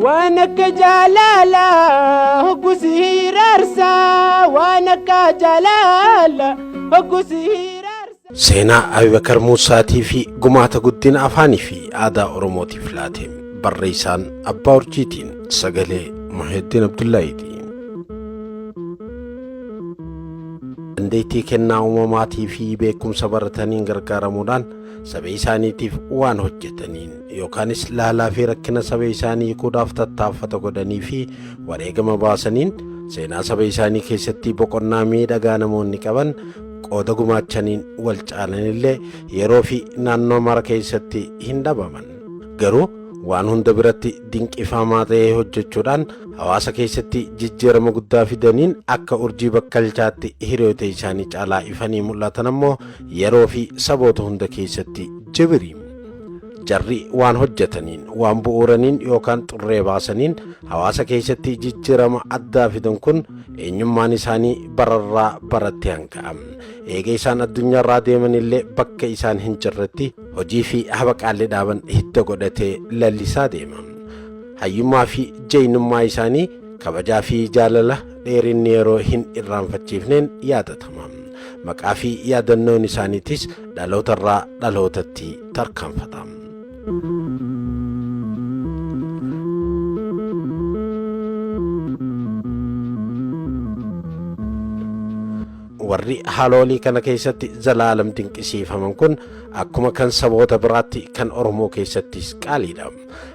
وانك جلالا هقسير ارسا وانك جلالا هقسير ارسا سينا أبي بكر موسى في قمات قدين أفاني في آدا أروموتي فلاتهم بريسان أبا ورجيتين سقلي محي الدين عبد الله دي dandeettii kennaa uumamaatii fi beekumsa barataniin gargaaramuudhaan saba isaaniitiif waan hojjetaniin yookaanis laalaa fi rakkina saba isaanii hiikuudhaaf tattaaffata godhanii fi wareegama baasaniin seenaa saba isaanii keessatti boqonnaa miidhagaa namoonni qaban qooda gumaachaniin wal caalanillee yeroo fi naannoo mara keessatti hin dhabaman. Garuu waan hunda biratti dinqifamaa ta'ee hojjechuudhaan hawaasa keessatti jijjiirama guddaa fidaniin akka urjii bakkalchaatti hiriyoota isaanii caalaa ifanii mul'atan ammoo yeroo fi saboota hunda keessatti jibiriim. Jarri waan hojjetaniin waan bu'uuraniin yookaan xurree baasaniin hawaasa keessatti jijjiirama addaa fidan kun eenyummaan isaanii bararraa baratti hanga'am. Eega isaan addunyaarraa deemanillee bakka isaan hin jirretti hojii fi habaqaallee dhaaban hidda godhatee lallisaa deema. Hayyummaa fi jeenummaa isaanii kabajaa fi jaalala dheerinni yeroo hin irraanfachiifneen yaadatama. Maqaa fi yaadannoon isaaniitis dhalootarraa dhalootatti tarkaanfata. Warri haloolii kana keessatti zalaalam dinqisiifaman kun akkuma kan saboota biraatti kan Oromoo keessattis qaaliidha.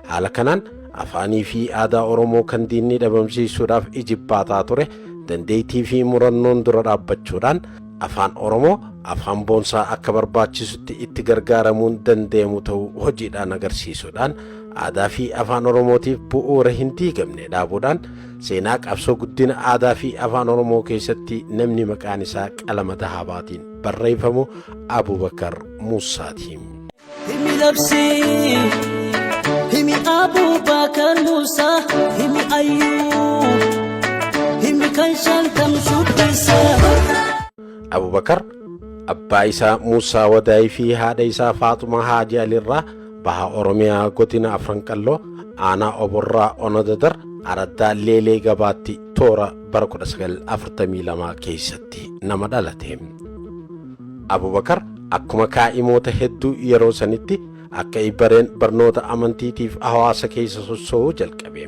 Haala kanaan afaanii fi aadaa Oromoo kan diinni dhabamsiisuudhaaf ijibbaataa ture dandeettii fi murannoon dura dhaabbachuudhaan afaan Oromoo afaan boonsaa akka barbaachisutti itti gargaaramuun danda'amu ta'uu hojiidhaan agarsiisuudhaan aadaa fi afaan Oromootiif bu'uura hin diigamne dhaabuudhaan seenaa qabsoo guddina aadaa fi afaan Oromoo keessatti namni maqaan isaa qalama dahabaatiin barreeffamu Abubakar Muusaati. Himi labsi himi Abubakar Musa himi Ayyub himi kan shantam shubbisa. Abubakar abbaa isaa Muusaa Wadaay fi haadha isaa Faaxuma Haaji Alirraa baha Oromiyaa godina Afranqalloo aanaa Oborraa Onodadar araddaa Leelee gabaatti toora bara 1942 keessatti nama dhalate. Abubakar akkuma kaa'imoota hedduu yeroo sanitti akka ibareen barnoota amantiitiif hawaasa keessa sossoo'uu jalqabe.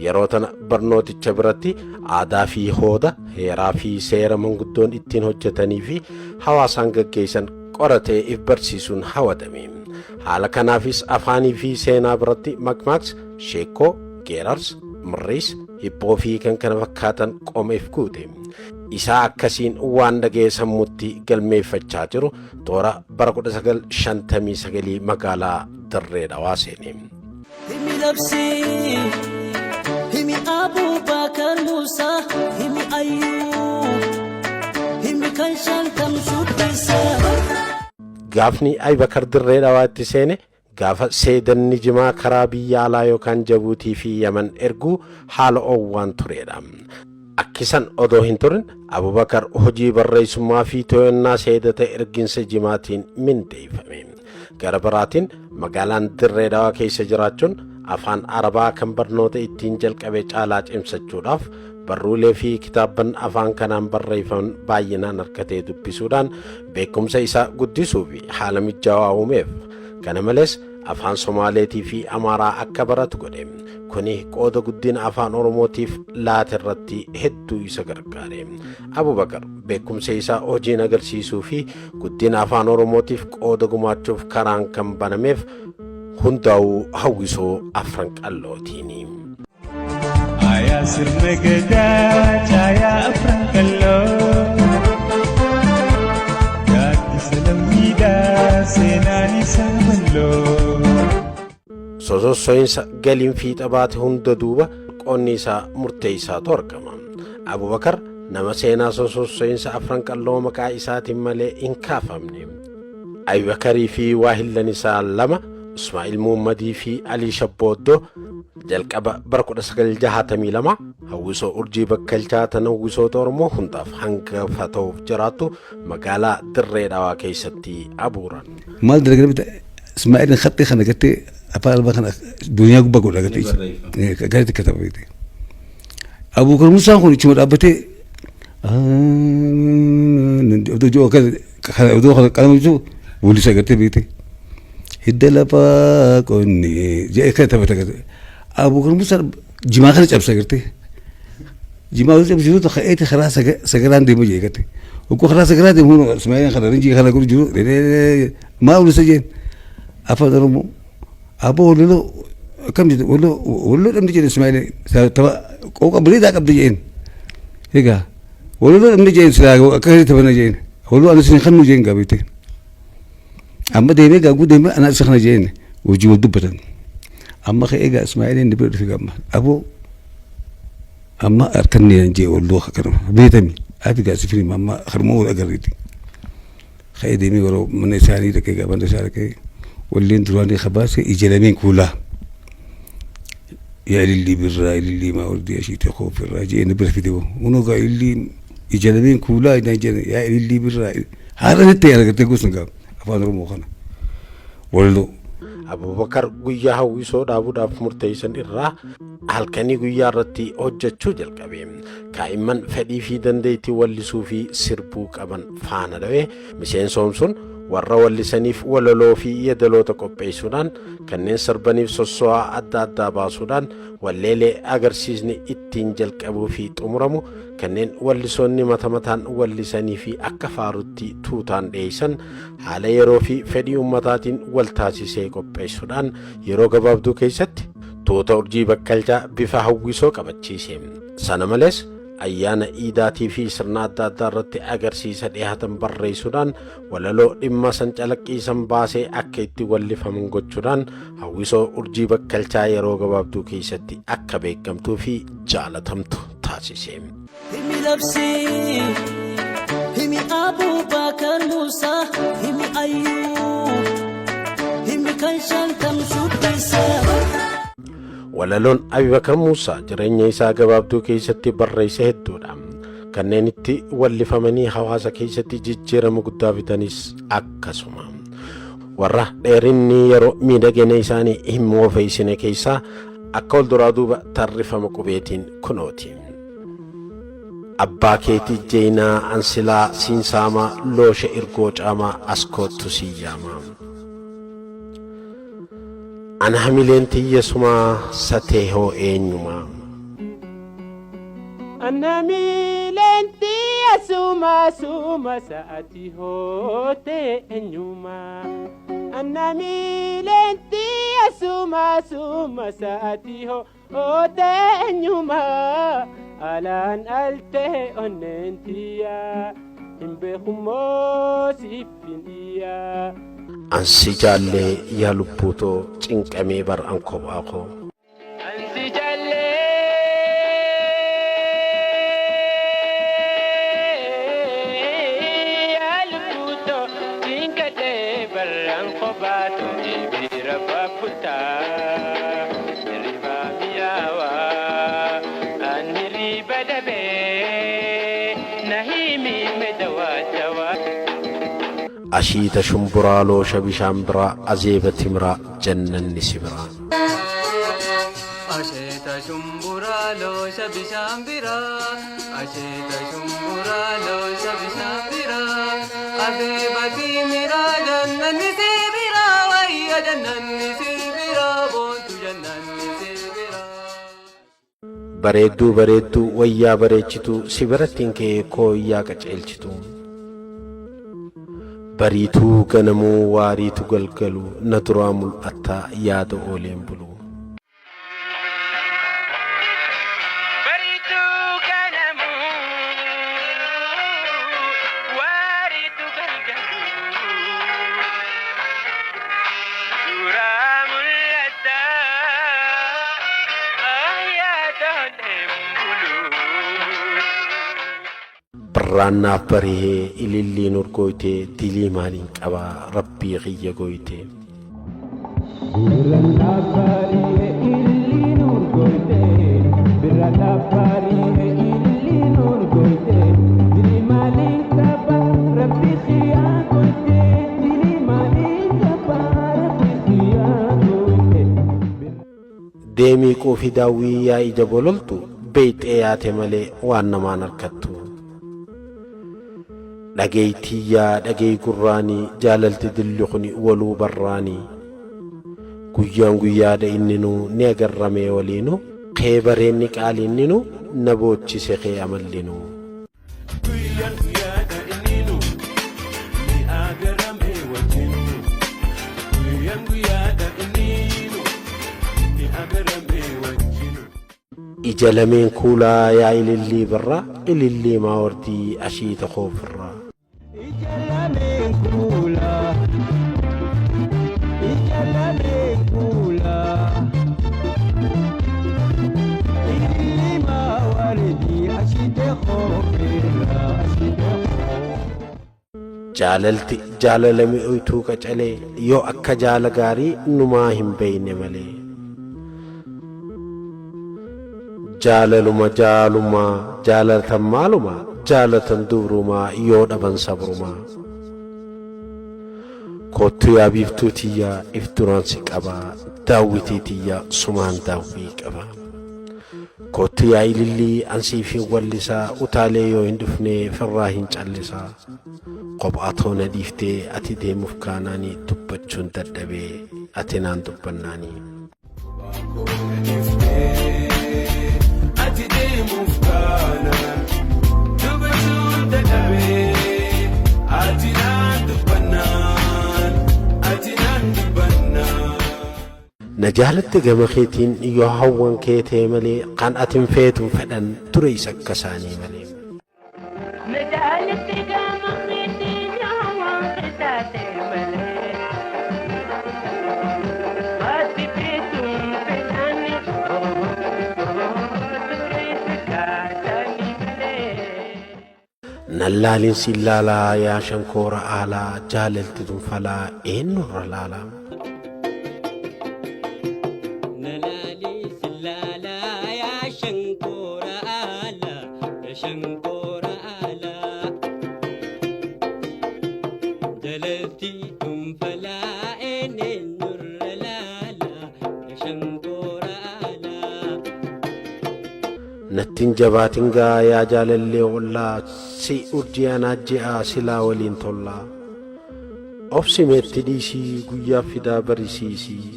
Yeroo tana barnooticha biratti aadaa fi hooda heeraa fi seera manguddoon ittiin hojjetanii fi hawaasaan gaggeessan qoratee if barsiisuun hawadame. Haala kanaafis afaanii fi seenaa biratti makmaaks, sheekoo, geerars, mirriis, hibboo fi kan kana fakkaatan qomeef guute. Isaa akkasiin waan dhagee sammuutti galmeeffachaa jiru toora bara 1959 magaalaa Dirree Dhawaa seene. Himi labsi himi Abubakar Musa himi Ayyub himi kan shantam shubbisa. Gaafni Abubakar Dirree Dhawaatti seene gaafa seedanni jimaa karaa biyya alaa yookaan Jabuutii fi Yaman erguu haala oowwaan turedha. Akkisan odoo hin turin Abubakar hojii barreessummaa fi to'annaa seedata erginsa jimaatiin mindeeffame. Gara biraatiin magaalaan Dirree Dhawaa keessa jiraachuun afaan Arabaa kan barnoota ittiin jalqabe caalaa cimsachuudhaaf barruulee fi kitaabban afaan kanaan barreeffaman baay'inaan harkatee dubbisuudhaan beekumsa isaa guddisuu fi haala mijaawaa uumeef. Kana malees afaan Somaaleetii fi Amaaraa akka baratu godhe. Kuni qooda guddina afaan Oromootiif laata irratti hedduu isa gargaare. Abubakar beekumsa isaa hojiin agarsiisuu fi guddina afaan Oromootiif qooda gumaachuuf karaan kan banameef hundaa'uu hawwisoo Afranqallootiini. Aya sirna gadaa caayaa Afranqalloo yaaddi salammiidhaa seenaan isaa malloo. Sosossoinsa galiin fiixa baate hunda duuba qonni isaa murteessaatu argama. Abubakar nama seenaa sosossoinsa Afranqalloo maqaa isaatiin malee hin kaafamne. Abubakarii fi waahillan isaa lama Ismaa'il Muhammadii fi Alii Shabbooddoo jalqaba bara 1962 hawwisoo urjii bakkalchaa tan hawwisoota Oromoo hundaaf hangafa ta'uuf jiraattu magaalaa Dirree Dhawaa keessatti abuuran. Maal dalaganii Ismaa'il khatti kana gatti أفعل بكرة دنيا بقول لك كذا كتب بيتي أبو بكر موسى هو يشوف أبتي أبتو جو كذا أبتو كلام جو ولي سكرت بيتي هدلا باكوني جاي كتب كذا أبو بكر موسى جماعة خلص أب سكرتي جماعة خلص أب جرو تخيل خلاص سكران دي مجيء كتي وكو خلاص سكران دي هو سمعين خلاص نجي خلاص كل جرو ما أقول سجين أفضل أبو ولو كم جد ولو لم تجي إسماعيل تبا كوكا بريدا كم تجين هيكا ولو لم تجي إسرائيل كهري تبنا جين ولو أنا سنخن جين قابيتين أما ديمي قابو ديمي أنا سخن جين وجود دبتن أما خيجا إسماعيل نبي في قام أبو أما أركني نجي ولو خكرم بيتمي أبي قاس فيني أما خرمو أقريتي خي ديمي ورو من ساري ركي قابن ساري كي واللي ندراني خباسة إجلامين كلها يا اللي بالرأي اللي ما ودي أشي تخوف الراجع نبرة في دو ونوقع اللي إجلامين كلها يا اللي بالرأي هذا التيار قلت قوس نقام أفان رمو خنا ولو abubakar guyyaa hawwisoo dhaabuudhaaf murteessan irraa halkanii guyyaa irratti hojjechuu jalqabe. Kaa'imman fedhii fi dandeettii wallisuu fi sirbuu qaban faana dhawee miseensoon sun warra wallisaniif walaloo fi yeedaloota qopheessuudhaan kanneen sirbaniif sosso'aa adda addaa baasuudhaan walleelee agarsiisni ittiin jalqabuu fi xumuramu kanneen wallisoonni mata mataan wallisanii fi akka faarutti tuutaan dhiyeessan haala yeroo fi fedhii ummataatiin wal taasisee qopheessuudhaan yeroo gabaabduu keessatti tuuta urjii bakkalchaa bifa hawwisoo qabachiise. Sana malees ayyaana iidaatii fi sirna adda addaa irratti agarsiisa dhiyaatan barreessuudhaan walaloo dhimma san calaqqiisan baasee akka itti wallifaman gochuudhaan hawwisoo urjii bakkalchaa yeroo gabaabduu keessatti akka beekamtuu fi jaalatamtu taasise. Himi labsi himi Abubakar Musa himi Ayyub himi kan shantam shubbisa. Walaloon Abubakar Muusaa jireenya isaa gabaabduu keessatti barreesse hedduudha. Kanneen itti wallifamanii hawaasa keessatti jijjiirama guddaa fidanis akkasuma. Warra dheerinni yeroo miidhagina isaanii hin moofeessine keessaa akka ol duraa duuba tarrifama qubeetiin kunooti. Abbaa keetii jeenaa ansilaa siinsaamaa loosha irgoo caamaa askoottu siyyaamaa. Ana hamileen tiyyasumaa satee hoo eenyumaa. Ana hamileen tiyyasumaa suma sa'ati hootee eenyumaa. Ana hamileen tiyyasumaa suma sa'ati hootee eenyumaa. Alaan altee onneen tiyyaa hin beekumoo siif hin dhiyyaa. Ansi jaallee yaa lubbuutoo cinqamee bar'aan kophaa koo. Ansi jaallee yaa lubbuutoo cinqamee bar'aan kophaa koo. Bira baabbutaa hirribaa mi'aawaa an hirriba dhabee na himii medawaa dawaa. Ashiita shumburaa loosha bishaan biraa azeeba timiraa jannanni si biraa. Asheeta shumburaa loosha bishaan biraa asheeta shumburaa loosha bishaan biraa azeeba timiraa jannanni si biraa wayya jannanni si biraa boontu jannanni si biraa. Bareedduu bareedduu wayyaa bareechituu si birattiin kee kooyyaa qaceelchituu. Bariituu ganamuu waariitu galgaluu na duraa mul'ataa yaada ooleen buluu. Bariituu ganamuu waariitu galgaluu duraa mul'ataa yaada ooleen buluu. Birraannaaf barihee ililliin urgooytee dilii maaliin qabaa rabbii xiyya gooytee. Birraannaaf barihee ililliin urgooytee birraannaaf barihee ililliin urgooytee dilii maaliin qabaa rabbii xiyya gooytee dilii maaliin qabaa rabbii xiyya gooytee. dinquu fi daawwii yaa ija bololtu beeyxee yaate malee waan namaan harkattu. Dhageeytiyyaa dhageey gurraanii jaalalti dilli kuni waluu barraanii. Guyyaan guyyaadha inninu ni agarramee waliinu kee bareenni qaalinninu na boochise kee amallinu. Ija lameen kuulaa yaa ilillii birraa ilillii maa wardii ashiita koofirraa. Jaalalti jaalalami oytuu qacalee yoo akka jaala gaarii numaa hin beeyne malee. Jaalaluma jaalumaa jaalatan maaluma jaalatan duurumaa yoo dhaban sabrumaa. Kottu yaa biiftuu tiyyaa ifturaan si qabaa daawwitii tiyyaa sumaan daawwii qabaa. Kottu yaa ilillii ansiif hin wallisaa utaalee yoo hin dhufnee firraa hin callisaa. Qophaa toona dhiiftee ati deemuuf kaanaanii dubbachuun dadhabee ati naan dubbannaanii. Na jaalatti gama keetiin yoo hawwan kee ta'e malee kan atin feetuun fedhan ture isa akka isaanii malee. Nallaalin si laalaa yaa shankoora aalaa jaalalti dunfalaa eenyurra laalaa. Nattiin jabaatin gaa yaa jaalallee ollaa si urjiyaan ajje'aa silaa waliin tollaa. Obsimeetti dhiisii guyyaa fidaa barisiisii.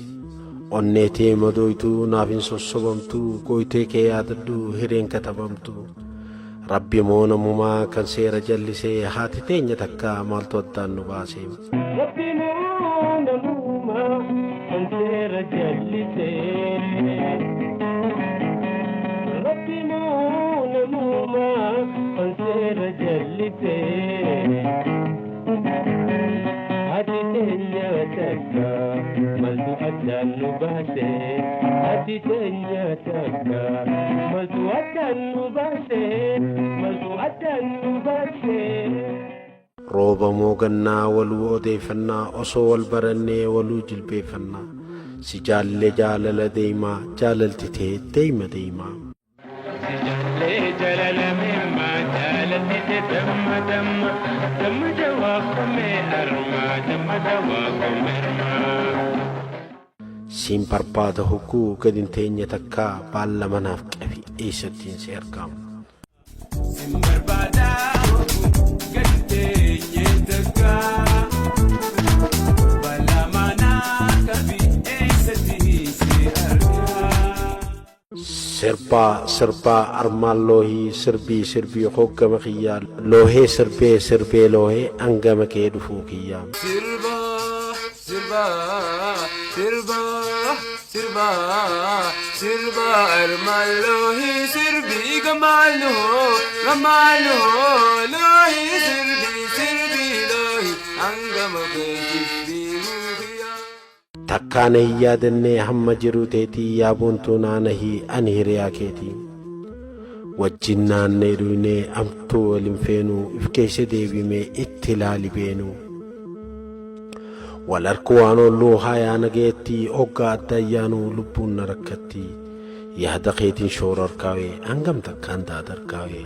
Onneetee madooytuu naaf hin sossobamtuu gooytee kee yaadadhu hireen katabamtu. Rabbi moo namumaa kan seera jallisee haati teenya takka maaltu addaan nu baase. Rabbi moo namumaa kan seera jallisee. Ati teenya takka maltu addaan nu baase. Ati teenya takka maltu addaan nu baase. Maltu addaan nu baase. Rooba moo gannaa waluu odeeffannaa osoo wal barannee waluu jilbeeffannaa. Si jaalle jaalala deemaa jaalalti ta'e deema deemaa. Siin barbaada hogguu gadi hin teenye takkaa baalla manaaf qabi eessattiin si argamu. Siin barbaada hogguu gadi hin teenye takkaa baalla manaaf qabi eessattiin si argamu. Sirbaa armaan loohii sirbii hoggama kiyyaa loohee sirbee loohee hangama kee dhufuu kiyyaa. Sirba armaan loohii sirbii gamaalu loohii sirbii loohii hangama kee dhufuu kiyyaa. Takkaana hin yaadannee hamma jiru teetii yaabontuu naanahii ani hiriyaa keetii. Wajjin naannee dhuunee amtuu waliin feenuu if keessa deebimee itti ilaali beenuu. Wal harku waan olluu haayaa nageetti hoggaa adda ayyaanuu lubbuun na rakkatti. Yaada keetiin shoora harkaawee hangam takkaan taata harkaawee.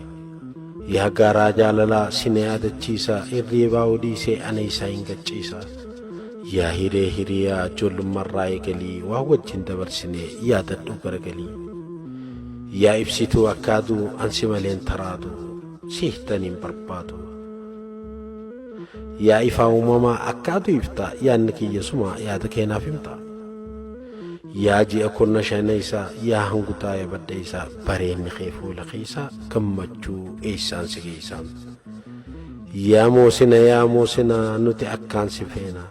Yaa gaaraa jaalalaa sina yaadachiisa irreebaa odiisee ana isaa hin gacciisa. yaa hiree hiriyaa ijoollummaarraa eegalii waa wajjin dabarsinee yaadadhu garagalii yaa ibsituu akkaaduu ansi maleen taraadu siihtaniin barbaadu yaa ifaa uumamaa akkaaduu ifta yaadni kiyyasuma yaada keenaaf himta yaa ji'a kurna shana isaa yaa hangutaa yabadda isaa bareenni kee fuula keeysaa gammachuu eessaan si geessaan yaa moosina nuti akkaan si feena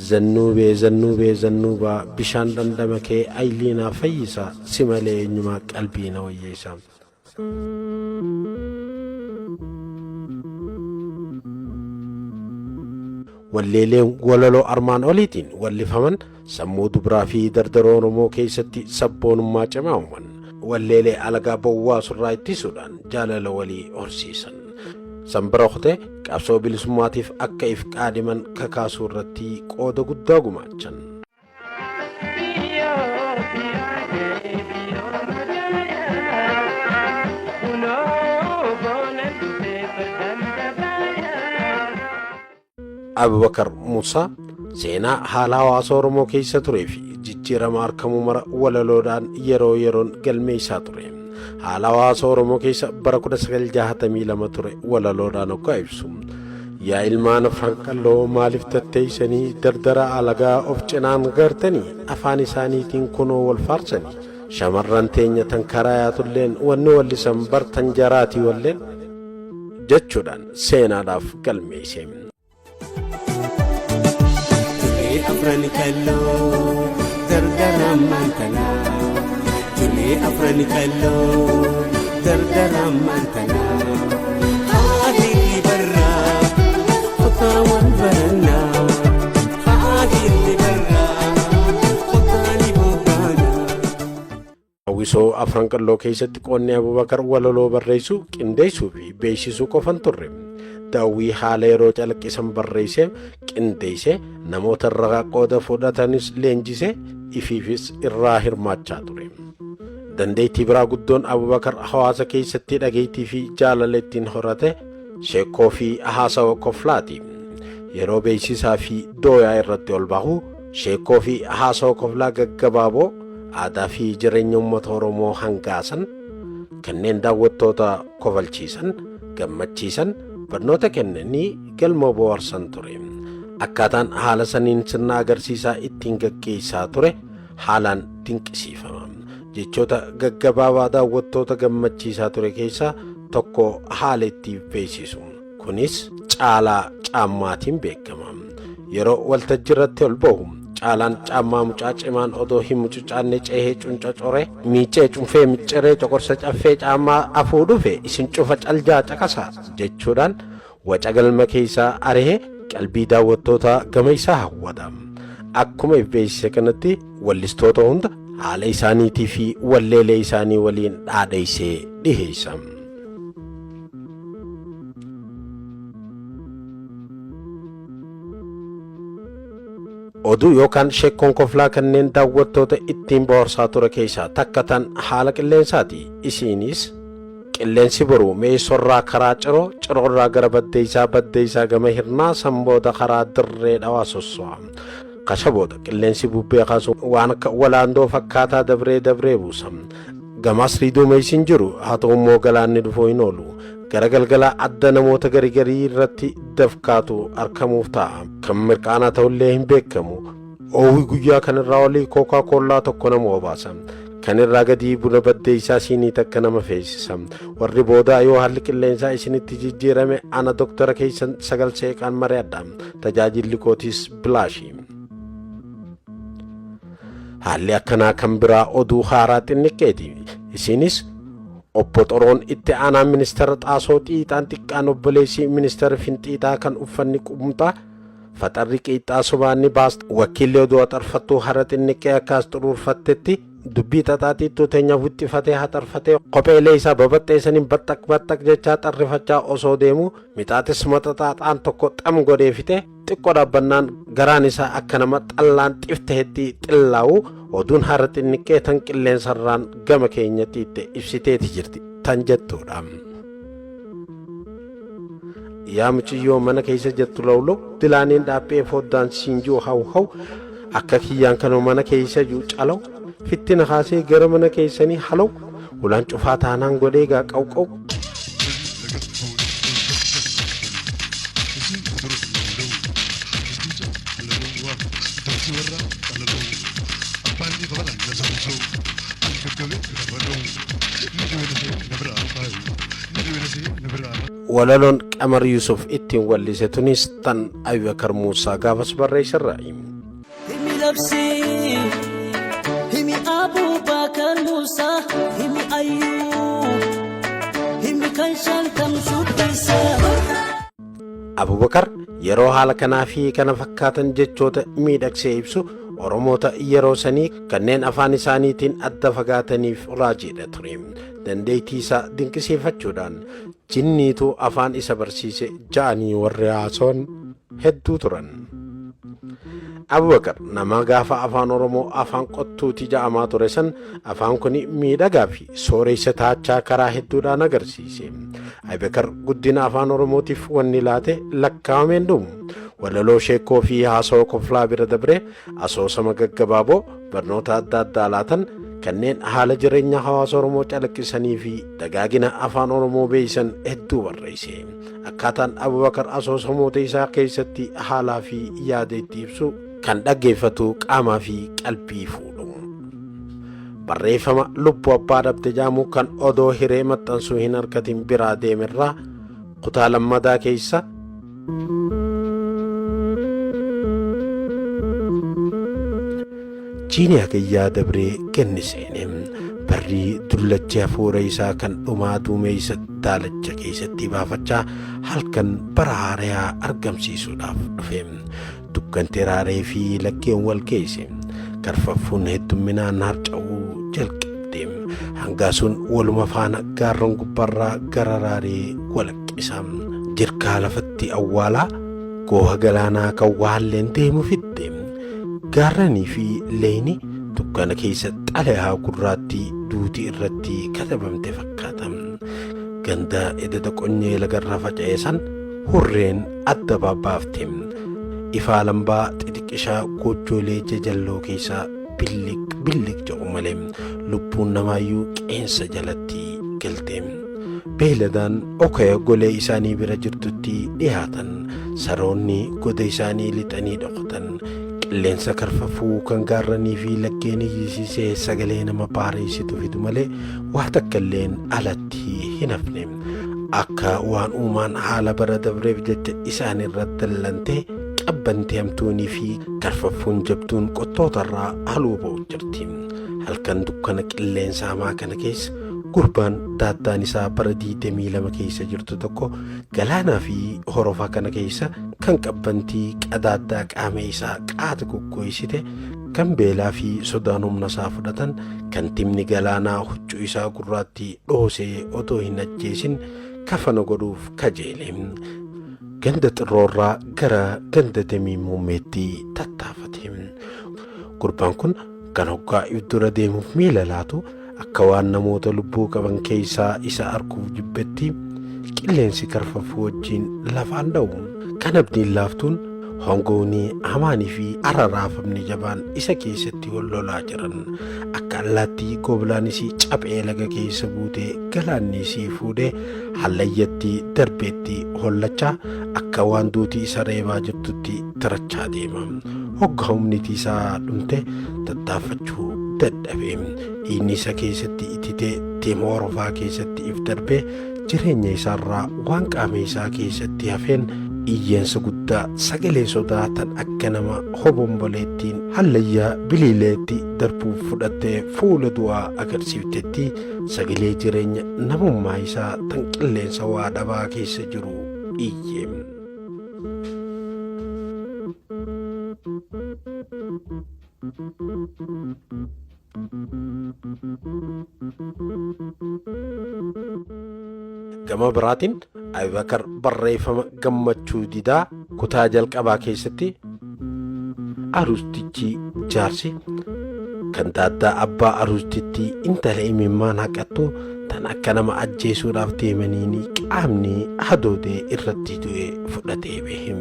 zannuubee zannuubaa bishaan dhandhama kee ayliinaa fayyisaa si malee eenyumaa qalbiina wayyeessaa walleeleen walaloo armaan oliitiin wallifaman sammuu dubraa fi dardara Oromoo keessatti sabboonummaa cimaa uuman walleelee alagaa bowwaasurraa ittisuudhaan jaalala walii horsiisan sanbara oktee qabsoo bilisummaatiif akka if qaadiman kakaasuu irratti qooda guddaa gumaachan. Abubakar Musaa seenaa haala hawaasa Oromoo keessa turee fi jijjiirama argamuu mara walaloodhaan yeroo yeroon galmeessaa ture. Haala hawaasa Oromoo keessa bara 1962 ture walaloodhaan akka ibsu. Yaa ilmaan afran qalloo maaliif tatteeysanii dardara alagaa of cinaan gartanii afaan isaaniitiin kunoo wal faarsanii shamarran teenya tan karaa yaatulleen wanni wallisan bartan jaraatii walleen jechuudhaan seenaadhaaf galmeesse. Afran kalloo dardara mantana Julee afran kalloo dardara mantana Haadhi barra kutawan barana Haadhi barra kutani bobana Hawwisoo afran qalloo keessatti qoonni Abubakar walaloo barreessuu qindeessuu fi beeksisuu qofan turre. Daawwii haala yeroo calaqqisan barreessee qindeessee namoota irraa qooda fudhatanis leenjisee ifiifis irraa hirmaachaa ture. Dandeettii biraa guddoon Abubakar hawaasa keessatti dhageettii fi jaalala ittiin horate sheekoo fi haasawa koflaati. Yeroo beeksisaa fi dooyaa irratti ol bahu sheekoo fi haasawa koflaa gaggabaaboo aadaa fi jireenya uummata Oromoo hangaasan kanneen daawwattoota kofalchiisan gammachiisan barnoota kennanii galma bohaarsan ture. Akkaataan haala saniin sirna agarsiisaa ittiin gaggeessaa ture haalaan dinqisiifama. Jechoota gaggabaabaa daawwattoota gammachiisaa ture keessaa tokko haala ittiin beeksisu. Kunis caalaa caammaatiin beekama. Yeroo waltajjii irratti ol bahu caalaan caammaa mucaa cimaan odoo hin mucucaanne ceehee cunca core miicee cunfee micceree coqorsa caffee caammaa afuu dhufe isin cufa caljaa caqasa jechuudhaan waca galma keessaa aree qalbii daawwattoota gama isaa hawwata. Akkuma beeksise kanatti wallistoota hunda haala isaaniitii fi walleelee isaanii waliin dhaadheessee dhiheessa. Oduu yookaan sheekkoon koflaa kanneen daawwattoota ittiin bohaarsaa ture keessaa takka tan haala qilleensaati. Isiinis qilleensi boruu meessorraa karaa ciroorraa gara baddeessaa gama hirnaa sanbooda karaa dirree dhawaa sosso'a. Kashabooda qilleensi bubbee kaasu waan akka walaandoo fakkaataa dabree buusa. Gamas riiduu meeshin jiru haa ta'u immoo galaanni dhufuu hin oolu. Gara galgalaa adda namoota garii irratti dafkaatu argamuuf ta'a. Kan mirqaanaa ta'ullee hin beekamu. Oowwi guyyaa kanarraa olii kookaa koollaa tokko nama obaasa. Kan irraa gadii buna baddeessaa siinii takka nama feesisa. Warri boodaa yoo haalli qilleensaa isinitti jijjiirame ana doktara keessan 9 seeqaan mari'adha. Tajaajilli kootis bilaashii. Haalli akkanaa kan biraa oduu haaraa xinniqqeeti. Isinis obbo Xoroon itti aanaa ministeera xaasoo xiixaan xiqqaan obboleessii ministeera finxiixaa kan uffanni qumxaa faxarri qiixaa subaanni baasta wakiilli oduu xarfattuu hara xinniqqee akkas xuruurfattetti dubbii xaxaatiittuu teenyaaf wixxifatee haxarfatee kopheelee isaa babaxxeessaniin baxxaq jechaa xarrifachaa osoo deemu mixaatis maxaxaaxaan tokko xam godhee fite xiqqoo dhaabbannaan garaan isaa akka nama xallaan xifteetti xillaa'u oduun hara xinniqqee tan qilleensarraan gama keenyatti itti ibsiteeti jirti tan jettuudha. yaa muciyyoo mana keessa jettu lawlo dilaaneen dhaabbee foddaan siinjoo haw akka kiyyaan kanoo mana keessa juu calaw fittina kaasee gara mana keessanii halaw ulaan cufaa taanaan godhee gaa qawqaw walaloon qamar Yusuf ittiin wallise tunis tan Abubakar Muusaa gaafas barreessarraa himi labsi himi Abubakar Musa himi Ayyub himi kan shantam shubbisa Abubakar yeroo haala kanaa fi kana fakkaatan jechoota miidhagsee ibsu Oromoota yeroo sanii kanneen afaan isaaniitiin adda fagaataniif raajiidha ture. Dandeettii isaa dinqisiifachuudhaan jinniitu afaan isa barsiise ja'anii warri haasoon hedduu turan. Abubakar nama gaafa afaan Oromoo afaan qottuuti ja'amaa ture san afaan kun miidhagaa fi sooressa taachaa karaa hedduudhaan agarsiise. Abubakar guddina afaan Oromootiif wanni laate lakkaa'ameen dhumu. Walaloo sheekoo fi haasawaa koflaa bira dabre asoosama gaggabaaboo barnoota adda addaa laatan kanneen haala jireenya hawaasa Oromoo calaqqisanii fi dagaagina afaan Oromoo beeysan hedduu barreesse. Akkaataan Abubakar asoosamoota isaa keessatti haalaa fi yaada itti ibsu kan dhaggeeffatu qaamaa fi qalbii fuudhu. Barreeffama lubbuu abbaa dhabde jaamu kan odoo hiree maxxansuu hin argatin biraa deemerraa kutaa lammadaa keessa Jiiniyaa gayyaa dabree kenniseenee barrii dullachee hafuura isaa kan dhumaa duumessa daalacha keessatti baafachaa halkan bara haaraa argamsiisuudhaaf dhufe. Dukkanti raaree fi lakkeen wal keesse karfaffuun heddumminaan harca'uu jalqabde. Hangaasuun waluma faana gaarran gubbarraa gara raaree walaqqisa. Jirkaa lafatti awwaalaa gooha galaanaa kan waalleen deemu fidde. Gaarranii fi leeyni dukkana keessa xalayaa gurraatti duutii irratti katabamte fakkaata. Ganda ededa qonyee lagarraa faca'e san hurreen adda baafte. Ifaa lambaa xixiqqishaa goojjoolee jajalloo keessaa billiq jedhu malee lubbuun namaayyuu qeensa jalatti galte. Beeyladaan okaya golee isaanii bira jirtutti dhiyaatan saroonni goda isaanii lixanii dhoqotan. Qilleensa karfafuu kan gaarranii fi laggeen iyyisiisee sagalee nama baareessitu fidu malee waa takka illeen alatti hin hafne. Akka waan uumaan haala bara dabreef jecha isaan irratti dallantee qabbantee hamtuunii fi karfafuun jabduun qottootarraa haluu ba'u jirti. Halkan dukkana qilleensa hamaa kana keessa gurbaan daaddaan isaa bara 22 keessa jirtu tokko galaanaa fi horofaa kana keessa kan qabbantii qadaaddaa qaama isaa qaata kokkoysite kan beelaa fi sodaan humna isaa fudhatan kan timni galaanaa huccuu isaa gurraatti dhoosee otoo hin ajjeesin kafana godhuuf kajeele. Ganda xirroorraa gara ganda damii muummeetti tattaafate. Gurbaan kun kan hoggaa ibdura deemuuf miila laatu akka waan namoota lubbuu qaban keessaa isa arguuf jibbetti qilleensi karfafuu wajjin lafaan dha'u. Kan abdiin laaftuun hongoonii hamaanii fi araraafamni jabaan isa keessatti hollolaa jiran akka allaattii goblaanis caphee laga keessa buutee galaannisii fuudhee hallayyatti darbeetti hollachaa akka waan duutii isa reebaa jirtutti tirachaa deema. Hoggaa humniti isaa dhumte tattaafachuu dadhabe. Inni isa keessatti ititee deema horofaa keessatti if darbee jireenya isaarraa waan qaama isaa keessatti hafeen iyyeensa guddaa sagalee sodaatan akka nama hobomboleettiin hallayyaa biliileetti darbuuf fudhattee fuula du'aa agarsiiftetti sagalee jireenya namummaa isaa tan qilleensa waa dhabaa keessa jiru iyye. Gama biraatiin Abubakar barreeffama gammachuu didaa kutaa jalqabaa keessatti aruustichi jaarsi kan daaddaa abbaa aruustitti intala imimmaan haqattu tan akka nama ajjeesuudhaaf deemaniini qaamni hadoodee irratti du'e fudhatee bahim.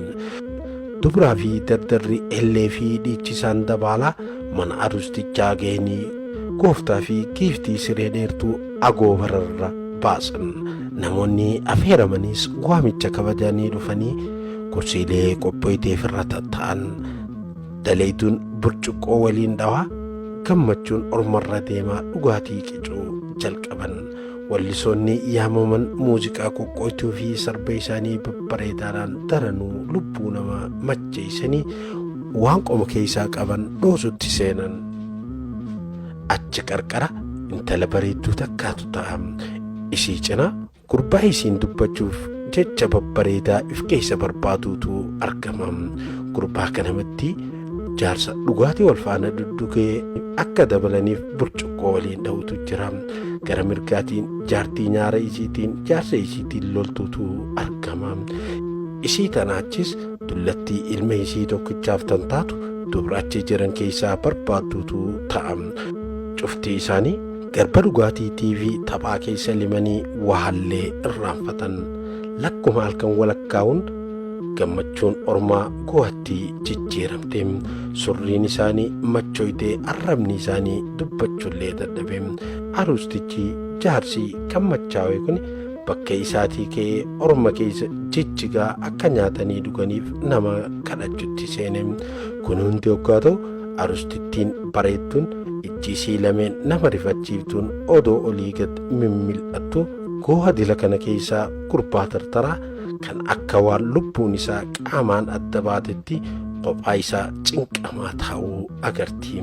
Dubraa fi dardarri ellee fi dhiichisaan dabaalaa mana aruustichaa ga'anii gooftaa fi giiftii siree dheertuu agoobararra baasan. Namoonni affeeramaniis waamicha kabajanii dhufanii kursiilee qopheeffameef irra taa'an. Daleeytuun burcuqqoo waliin dhawaa gammachuun ormarra deemaa dhugaatii qicuu jalqaban. Wallisoonni yaamaman muuziqaa qoqqootuu fi sirba isaanii babbareedaadhaan daranuu lubbuu nama macheessanii waan qoma keessaa qaban dhoosutti seenan. Achi qarqara intala bareedduu takkaatu ta'a. Isii cina gurbaa isiin dubbachuuf jecha babbareedaa if keessa barbaaduutu argama. Gurbaa kanamatti jaarsa dhugaatii wal faana duddugee akka dabalaniif burcuqqoo waliin dha'utu jira. Gara mirgaatiin jaartii nyaara isiitiin jaarsa isiitiin loltuutu argama. Isii tanaachis dullattii ilma isii tokkichaaf tan taatu dubrachi jiran keessaa barbaaduutu ta'a. Cuftii isaanii garba dhugaatiitii fi taphaa keessa limanii waallee irraanfatan. Lakkuma halkan walakkaa'uun gammachuun ormaa go'attii jijjiiramte. Surriin isaanii machoytee arrabni isaanii dubbachuullee dadhabe. Aruustichi jaarsi kan machaa'e kun bakka isaatii ka'ee orma keessa jijjigaa akka nyaatanii dhuganiif nama kadhachuutti seene. Kun hundi hoggaa ta'u aruustittiin bareedduun ijji isii lameen nama rifachiiftuun odoo olii gad mimmil'attu gooha dila kana keessaa gurbaa tartaraa kan akka waan lubbuun isaa qaamaan adda baatetti kophaa isaa cinqamaa taa'uu agarti.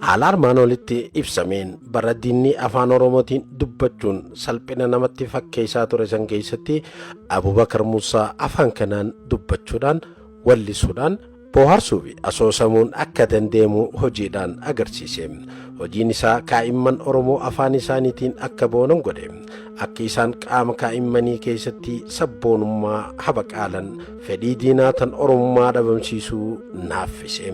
Haala armaan olitti ibsameen bara diinni afaan Oromootiin dubbachuun salphina namatti fakkeessaa ture san keessatti Abubakar Muusaa afaan kanaan dubbachuudhaan wallisuudhaan bohaarsuu fi asoosamuun akka danda'amu hojiidhaan agarsiise. Hojiin isaa kaa'imman Oromoo afaan isaaniitiin akka boonan godhe. Akka isaan qaama kaa'immanii keessatti sabboonummaa habaqaalan fedhii diinaa tan Oromummaa dhabamsiisuu naaffise.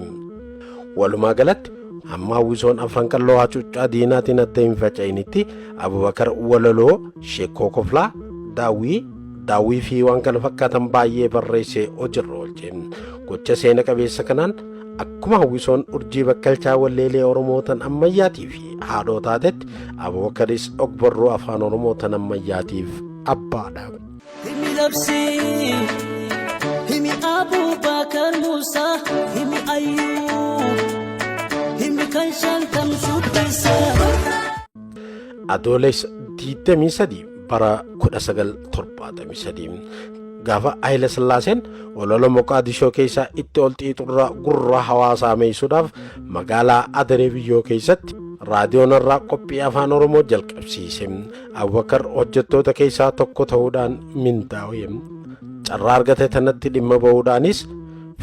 Walumaa galatti amma hawwisoon afran qalloo hacuuccaa diinaatiin adda hin faca'initti Abubakar walaloo sheekoo koflaa daawwii fi waan kana fakkaatan baay'ee barreessee hojiirra oolche. Gocha seena qabeessa kanaan akkuma hawwisoon urjii bakkalchaa walleelee Oromootan ammayyaatii fi haadhoo taatetti Abubakaris ogbarruu afaan Oromootan ammayyaatiif abbaadha. Himi labsii himi Abubakar Muusaa himi Ayyuu himi kan shantam shubbisaa. Adoolessa 23 bara 1973 gaafa Haayile Sillaaseen olola Moqaadishoo keessaa itti ol xiixurraa gurra hawaasaa meessuudhaaf magaalaa Adaree Biyyoo keessatti raadiyoon irraa qophii afaan Oromoo jalqabsiise. Abubakar hojjettoota keessaa tokko ta'uudhaan mindaa'e. Carraa argate tanatti dhimma ba'uudhaanis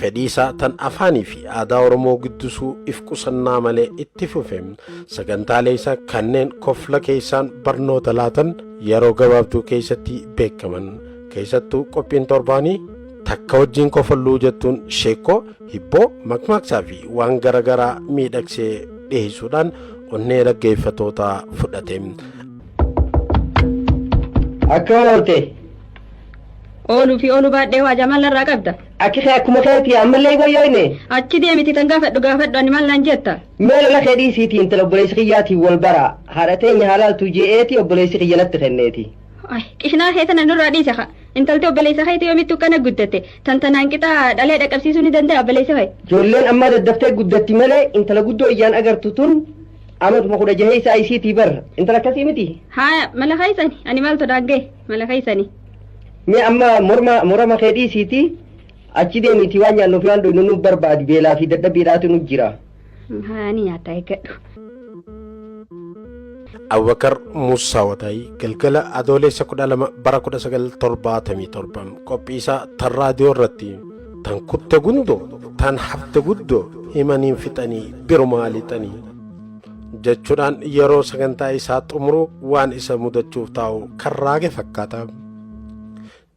fedhii isaa tan afaanii fi aadaa Oromoo guddisuu if qusannaa malee itti fufe. Sagantaalee isaa kanneen kofla keessaan barnoota laatan yeroo gabaabduu keessatti beekaman. Keessattuu qophiin torbaanii takka wajjin kofalluu jettuun sheekoo, hibboo, makmaaksaa fi waan garagaraa miidhagsee dhiyeessuudhaan onnee dhaggeeffatootaa fudhate. Akka oolte ooluu fi ooluu baadhee waa jaalallarraa qabda. Akkisee akkuma keetii ammallee goyyooyne Achi deemiti tan gaafadhu ani maal naan jetta. mee lola fedhii isiitiin intala obboleessi kiyyaatiin wal bara haadha teenya haalaaltu je'eeti obboleessi kiyya natti kenneeti. Ay qishnaa heetana nurraa dhiisa ka intalti obboleessa keeti yoomittu kana guddatte tan tanaan qixa dhalee dhaqabsiisuu ni danda'a obboleessa kee. Ijoolleen amma daddaftee guddatti malee intala guddoo iyyaan agartu tun amatuma 16 isaa isiitii barra intala akkasii miti. Haa mala kaysani ani maal todaangee mala kaysani. mee amma morama fedhii isiitii achi deemiti waan nyaannuuf waan dhugnu nu barbaadi beelaa fi dadhabbiidhaatu nu jira. Haa ni nyaata eeggadhu. Abubakar Muusaa Wataayii galgala adoolessa 12 bara 1977 qophii isaa tan raadiyoo irratti tan kutte gundoo tan hafte guddoo himaniin fixanii birumaa lixanii jechuudhaan yeroo sagantaa isaa xumuru waan isa mudachuuf taa'u karraage fakkaata.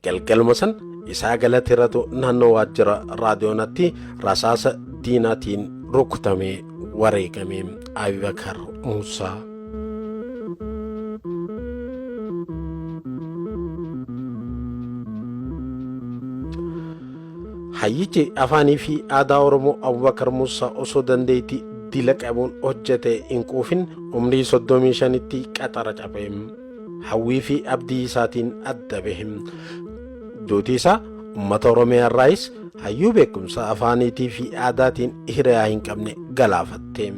Galgaluma san isaa galateerratu naannoo waajjira raadiyoonatti rasaasa diinaatiin rukutamee wareegame Abubakar Muusaa. Hayyichi afaanii fi aadaa Oromoo Abubakar Muusaa osoo dandeettii dila qabuun hojjete hin quufin umrii 35tti qaxara cabe. Hawwii fi abdii isaatiin adda bahe. Duuti isaa uummata Oromiyaa irraayis hayyuu beekumsa afaaniitii fi aadaatiin hiriyaa hin qabne galaafatte.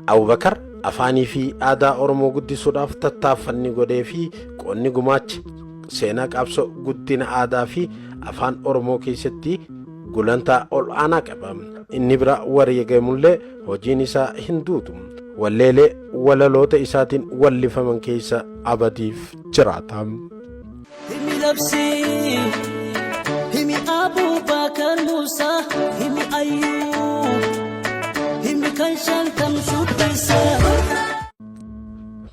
Abubakar afaanii fi aadaa Oromoo guddisuudhaaf tattaaffanni godhee fi qoonni gumaacha seenaa qabsoo guddina aadaa fi afaan Oromoo keessatti gulantaa ol aanaa qaba. Inni bira wareegamullee hojiin isaa hin duutu. Walleelee walaloota isaatiin wallifaman keessa abadiif jiraata. Himi labsi, himi Abubakar Musa, himi Ayyub, himi kan shantam shubbisa.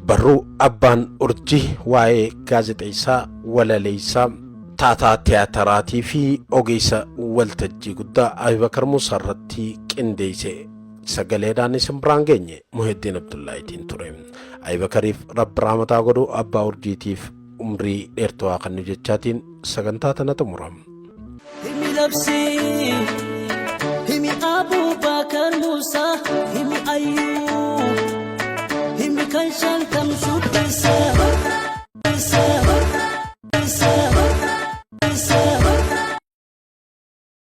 Barruu abbaan urjii waa'ee gaazexeessaa walaleessaa taataa tiyaataraatii fi ogeessa waltajjii guddaa Abubakar Muusaa irratti qindeesse sagaleedhaan isin biraan geenye Muhiddin Abdullaahitiin ture. Abubakariif rabbi rahmataa godhu abbaa urjiitiif umrii dheertuu kan jechaatiin sagantaa tana xumura. Himi labsi, himi Abubakar Musa, himi Ayyub, himi kan shantam shubbisa.